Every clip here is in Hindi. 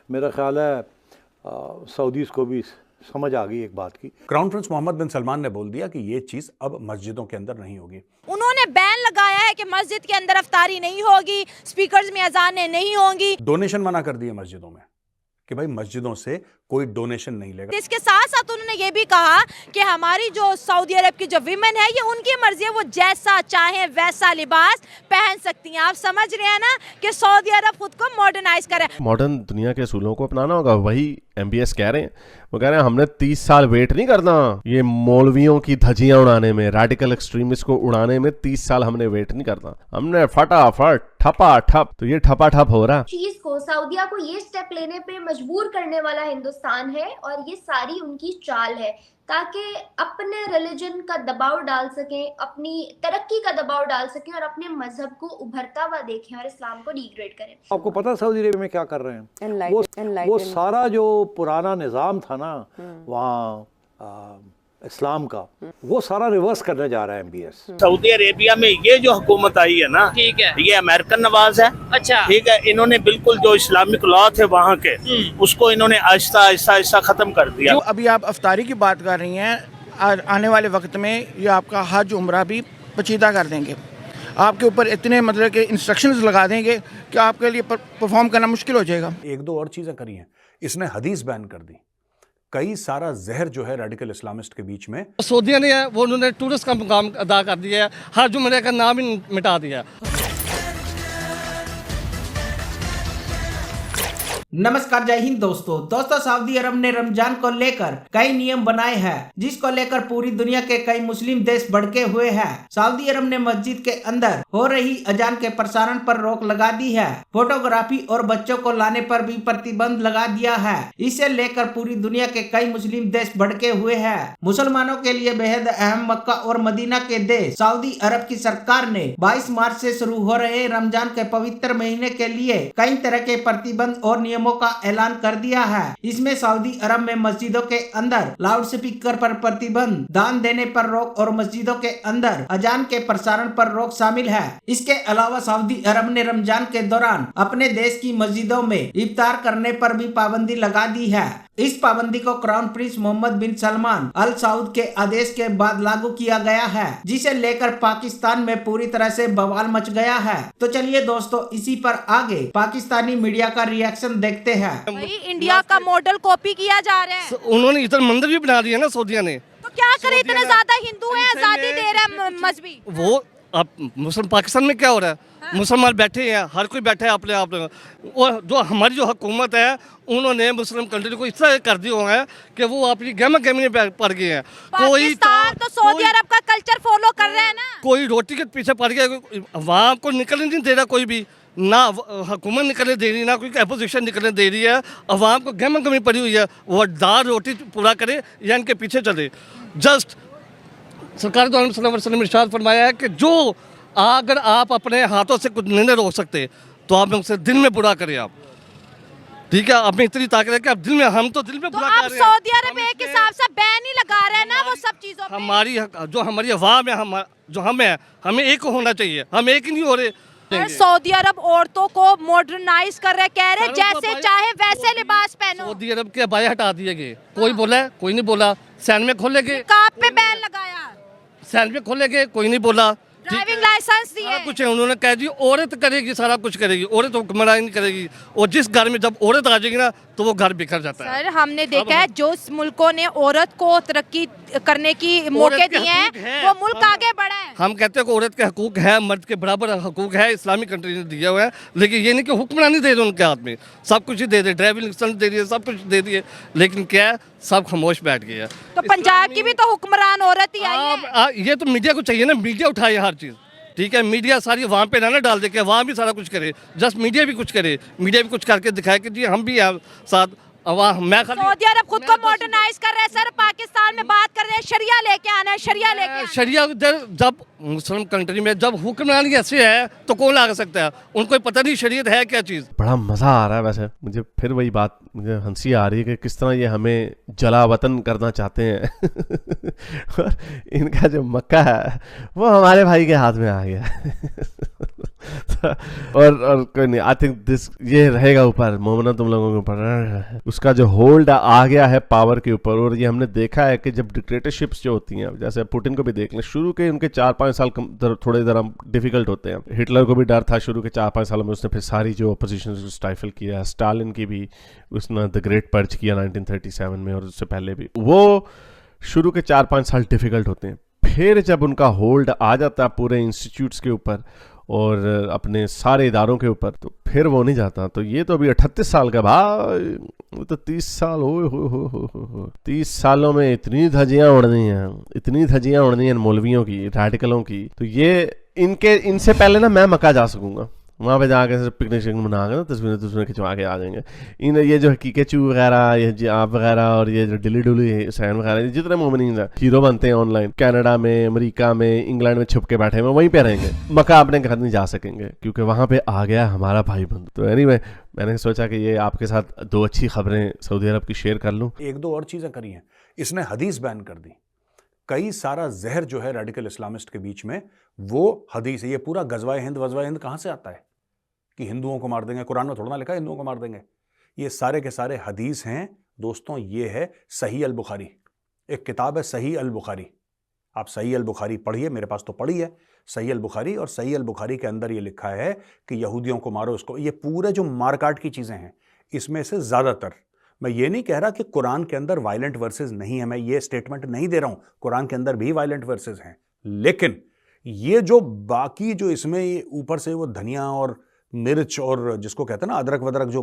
मेरा ख्याल है सऊदीज़ को भी समझ आ गई एक बात की। क्राउन प्रिंस मोहम्मद बिन सलमान ने बोल दिया कि ये चीज अब मस्जिदों के अंदर नहीं होगी। उन्होंने बैन लगाया है कि मस्जिद के अंदर अफ्तारी नहीं होगी, स्पीकर्स में अजानें नहीं होंगी। डोनेशन मना कर दिए मस्जिदों में कि भाई मस्जिदों से कोई डोनेशन नहीं लेगा। इसके साथ साथ उन्होंने ये भी कहा कि हमारी जो सऊदी अरब की जो विमेन है, ये उनकी मर्जी है, वो जैसा चाहे वैसा लिबास पहन सकती हैं। आप समझ रहे हैं ना कि सऊदी अरब खुद को मॉडर्नाइज करे। मॉडर्न दुनिया के असूलों को अपनाना होगा। वही MBS कह रहे हैं, वो कह रहे हैं हमने 30 साल वेट नहीं करना ये मौलवियों की धज्जियां उड़ाने में, रेडिकल एक्सट्रीमिस्ट को उड़ाने में 30 साल हमने वेट नहीं करना, हमने फटाफट ठपा ठप। तो ये ठपा ठप हो रहा चीज को सऊदिया को ये स्टेप लेने पे मजबूर करने वाला हिंदुस्तान है, और ये सारी उनकी चाल है ताकि अपने रिलीजन का दबाव डाल सकें, अपनी तरक्की का दबाव डाल सकें और अपने मजहब को उभरता हुआ देखें और इस्लाम को डिग्रेड करें। आपको पता सऊदी अरेबिया में क्या कर रहे हैं? वो सारा जो पुराना निज़ाम था ना वहाँ इस्लाम का, वो सारा रिवर्स करने जा रहा है MBS। सऊदी अरेबिया में ये जो हुकूमत आई है ना, ठीक है, ये अमेरिकन नवाज है। अच्छा, ठीक है, इन्होंने बिल्कुल जो इस्लामिक लॉ थे वहाँ के, उसको इन्होंने आहिस्ता आहिस्ता आहिस्ता खत्म कर दिया। जो अभी आप अफ्तारी की बात कर रही हैं, आने वाले वक्त में ये आपका हज उम्रा भी पेचीदा कर देंगे। आपके ऊपर इतने मतलब के इंस्ट्रक्शंस लगा देंगे कि आपके लिए परफॉर्म करना मुश्किल हो जाएगा। एक दो और चीजें करी हैं, इसने हदीस बैन कर दी। कई सारा जहर जो है रेडिकल इस्लामिस्ट के बीच में सऊदिया ने वो उन्होंने टूरिस्ट का मुकाम अदा कर दिया है, हज उम्रे का नाम ही मिटा दिया। नमस्कार, जय हिंद दोस्तों सऊदी अरब ने रमजान को लेकर कई नियम बनाए हैं, जिसको लेकर पूरी दुनिया के कई मुस्लिम देश भड़के हुए हैं। सऊदी अरब ने मस्जिद के अंदर हो रही अजान के प्रसारण पर रोक लगा दी है। फोटोग्राफी और बच्चों को लाने पर भी प्रतिबंध लगा दिया है। इसे लेकर पूरी दुनिया के कई मुस्लिम देश भड़के हुए हैं। मुसलमानों के लिए बेहद अहम मक्का और मदीना के देश सऊदी अरब की सरकार ने 22 मार्च से शुरू हो रहे रमजान के पवित्र महीने के लिए कई तरह के प्रतिबंध और नियमों का ऐलान कर दिया है। इसमें सऊदी अरब में मस्जिदों के अंदर लाउड स्पीकर पर प्रतिबंध, दान देने पर रोक और मस्जिदों के अंदर अजान के प्रसारण पर रोक शामिल है। इसके अलावा सऊदी अरब ने रमजान के दौरान अपने देश की मस्जिदों में इफ्तार करने पर भी पाबंदी लगा दी है। इस पाबंदी को क्राउन प्रिंस मोहम्मद बिन सलमान अल सऊद के आदेश के बाद लागू किया गया है, जिसे लेकर पाकिस्तान में पूरी तरह से बवाल मच गया है। तो चलिए दोस्तों, इसी पर आगे पाकिस्तानी मीडिया का रिएक्शन देखते हैं। भाई इंडिया का मॉडल कॉपी किया जा रहा है। उन्होंने इधर मंदिर भी बना दिया ना सऊदिया ने, तो क्या करे, इतने ज्यादा हिंदू हैं, आजादी दे रहे हैं मजहबी। वो अब मुस्लिम पाकिस्तान में क्या हो रहा है, मुसलमान बैठे हैं, हर कोई बैठा है अपने आप में। और जो हमारी जो हुकूमत है, उन्होंने मुस्लिम कंट्री को इस तरह कर दिया है कि वो अपनी गहमा में पड़ गए हैं। पाकिस्तान तो सऊदी अरब का कल्चर फॉलो कर रहे हैं ना। कोई रोटी के पीछे पड़ गया, वहाँ को निकलने नहीं दे रहा कोई भी, ना हुकूमत निकलने दे रही, ना कोई अपोजिशन निकलने दे रही है। अवाम को गहमा गहमी पड़ी हुई है, वो दाल रोटी पूरा करे या इनके पीछे चले। जस्ट सरकार ने इरशाद फरमाया है कि जो अगर आप अपने हाथों से कुछ नहीं रोक सकते तो आप उनसे दिल में बुरा करें। आप ठीक है, आप में इतनी ताकत है कि आप दिल में, हम तो दिल में बुरा कर रहे हैं। सऊदी अरब एक हिसाब से बैन ही लगा रहे हैं ना वो सब चीजों पे। हमारी अवाम है, जो हम है, हमें एक होना चाहिए, हम एक ही नहीं हो रहे। सऊदी अरब औरतों को मॉडर्नाइज कर रहे, कह रहे जैसे चाहे वैसे लिबास पहनो। सऊदी अरब के अबाया हटा दिए गए, कोई बोला है, कोई नहीं बोला। सैन में खोले गए, काप पे बैन लगाया, सैन में खोले गए, कोई नहीं बोला। ड्राइविंग लाइसेंस दिए, कुछ है, उन्होंने कह दी औरत करेगी, सारा कुछ करेगी, औरत हुक्मरानी नहीं करेगी। और जिस घर में जब औरत आ जाएगी ना, तो वो घर बिखर जाता है। सर हमने देखा है जो मुल्कों ने औरत को तरक्की करने की मौके दिए हैं, वो मुल्क आगे बढ़ा है। हम कहते हैं कि औरत के हकूक है, मर्द के बराबर हकूक है, इस्लामिक कंट्री ने दिया हुआ है। लेकिन ये नहीं कि हुक्मरानी दे रहे उनके हाथ में, सब कुछ ही दे दे, ड्राइविंग लाइसेंस दे दिए, सब कुछ दे दिए, लेकिन क्या है, सब खामोश बैठ गए हैं। तो पंजाब की भी तो हुक्मरान औरत ही आई है। ये तो मीडिया को चाहिए ना, मीडिया उठाए हर चीज़। ठीक है, मीडिया सारी वहाँ पे ना डाल दे के वहाँ भी सारा कुछ करे, जस्ट मीडिया भी कुछ करे, मीडिया भी कुछ करके दिखाए कि जी हम भी हैं साथ। मैं सऊदी अरब खुद को मॉडर्नाइज कर रहे हैं सर, पाकिस्तान में बात कर रहे हैं शरिया लेके आना है, शरिया लेके शरिया जब मुस्लिम कंट्री में जब हुक्मरानी ऐसे है तो कौन ला सकता है, उनको पता नहीं शरीयत है क्या चीज़। बड़ा मज़ा आ रहा है वैसे मुझे, फिर वही बात मुझे हंसी आ रही है कि किस तरह ये हमें जला वतन करना चाहते हैं और इनका जो मक्का है वो हमारे भाई के हाथ में आ गया और कोई नहीं, आई थिंक दिस ये रहेगा ऊपर मोमना तुम लोगों के ऊपर, उसका जो होल्ड आ गया है पावर के ऊपर। और ये हमने देखा है कि जब डिक्टेटरशिप्स जो होती हैं, जैसे पुतिन को भी देख लें, शुरू के उनके 4-5 साल थोड़े ज़रा डिफिकल्ट होते हैं। हिटलर को भी डर था शुरू के 4-5 सालों में, उसने फिर सारी जो अपोजिशन को स्टाइफल किया। स्टालिन की भी उसने द ग्रेट पर्ज किया 1937 में, और उससे पहले भी। वो शुरू के 4-5 साल डिफिकल्ट होते हैं, फिर जब उनका होल्ड आ जाता है पूरे इंस्टीट्यूट्स के ऊपर और अपने सारे इदारों के ऊपर, तो फिर वो नहीं जाता। तो ये तो अभी 38 साल का भाई, वो तो 30 साल हो 30 सालों में इतनी धज्जियां उड़नी हैं, इतनी धज्जियां उड़नी हैं मौलवियों की, रैडिकलों की। तो ये इनसे पहले ना मैं मक्का जा सकूंगा, वहाँ पे जाके सिर्फ पिकनिक शिकनिक मना के तस्वीरें खिंचवा के आ जाएंगे। ये जो कीकेचू वगैरह, ये जाप वगैरह, और ये जो डिली डुली हुसैन वगैरह, जितने मोमिनीन हीरो बनते हैं ऑनलाइन, कनाडा में, अमेरिका में, इंग्लैंड में छुप के बैठे हैं, वहीं पे रहेंगे। मक्का अपने घर नहीं जा सकेंगे क्योंकि वहाँ पे आ गया हमारा भाई बंधु। तो एनीवे, मैंने सोचा कि ये आपके साथ 2 अच्छी खबरें सऊदी अरब की शेयर कर लूँ। 1-2 और चीज़ें करी हैं। इसने हदीस बैन कर दी। कई सारा जहर जो है रेडिकल इस्लामिस्ट के बीच में, वो हदीस है। ये पूरा गजवाए हिंद वजवाए हिंद कहाँ से आता है कि हिंदुओं को मार देंगे? कुरान में थोड़ा ना लिखा है हिंदुओं को मार देंगे। ये सारे के सारे हदीस हैं दोस्तों। ये है सही अल बुखारी, एक किताब है सही अल बुखारी। आप सही अल बुखारी पढ़िए, मेरे पास तो पढ़ी है सही अल बुखारी। और सही अल बुखारी के अंदर ये लिखा है कि यहूदियों को मारो, इसको। ये पूरे जो मारकाट की चीज़ें हैं, इसमें से ज़्यादातर, मैं ये नहीं कह रहा कि कुरान के अंदर वायलेंट वर्सेस नहीं है, मैं ये स्टेटमेंट नहीं दे रहा हूँ, कुरान के अंदर भी वायलेंट वर्सेस हैं। लेकिन ये जो बाकी जो इसमें ऊपर से वो धनिया और मिर्च और जिसको कहते हैं ना अदरक वदरक जो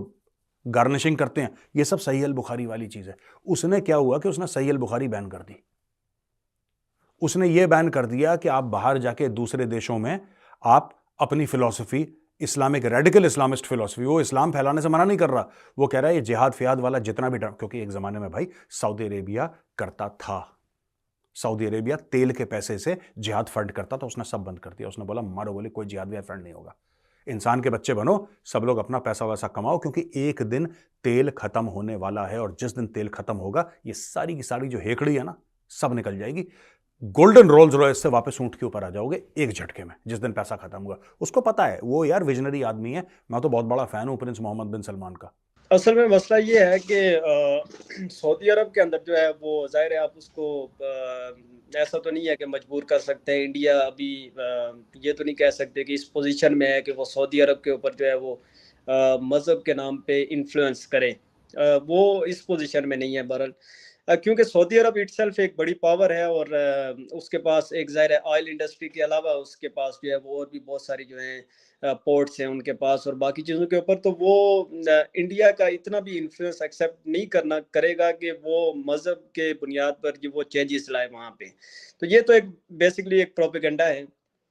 गार्निशिंग करते हैं, ये सब सही अल बुखारी वाली चीज़ है। उसने क्या हुआ कि उसने सही अल बुखारी बैन कर दी। उसने ये बैन कर दिया कि आप बाहर जाके दूसरे देशों में आप अपनी philosophy, Islamic radical Islamist philosophy, वो इस्लाम फैलाने से मना नहीं कर रहा, वो कह रहा है ये जिहाद फियाद वाला जितना भी, क्योंकि एक ज़माने में भाई सऊदी अरेबिया करता था, सऊदी अरेबिया तेल के पैसे से जिहाद फंड करता था, उसने सब बंद कर दिया। उसने बोला मारो बोले कोई जिहाद विहाद फंड नहीं होगा, इंसान के बच्चे बनो, सब लोग अपना पैसा वैसा कमाओ, क्योंकि एक दिन तेल खत्म होने वाला है। और जिस दिन तेल खत्म होगा, ये सारी की सारी जो हेकड़ी है ना, सब निकल जाएगी। गोल्डन रोल्स रॉयस से वापस ऊंट के ऊपर आ जाओगे एक झटके में, जिस दिन पैसा खत्म हुआ। उसको पता है, वो यार विजनरी आदमी है। मैं तो बहुत बड़ा फैन हूं प्रिंस मोहम्मद बिन सलमान का। असल में मसला ये है कि सऊदी अरब के अंदर जो है वो जाहिर है आप उसको ऐसा तो नहीं है कि मजबूर कर सकते हैं। इंडिया अभी ये तो नहीं कह सकते कि इस पोजीशन में है कि वो सऊदी अरब के ऊपर जो है वो मज़हब के नाम पे इन्फ्लुएंस करे। वो इस पोजीशन में नहीं है बहरहाल, क्योंकि सऊदी अरब इटसेल्फ एक बड़ी पावर है और उसके पास एक ज़ाहिर है ऑयल इंडस्ट्री के अलावा उसके पास जो है वो और भी बहुत सारी जो है पोर्ट्स हैं उनके पास और बाकी चीज़ों के ऊपर। तो वो इंडिया का इतना भी इन्फ्लुएंस एक्सेप्ट नहीं करेगा कि वो मज़हब के बुनियाद पर जो वो चेंजेस लाए वहाँ पे। तो ये तो एक बेसिकली एक प्रोपेगेंडा है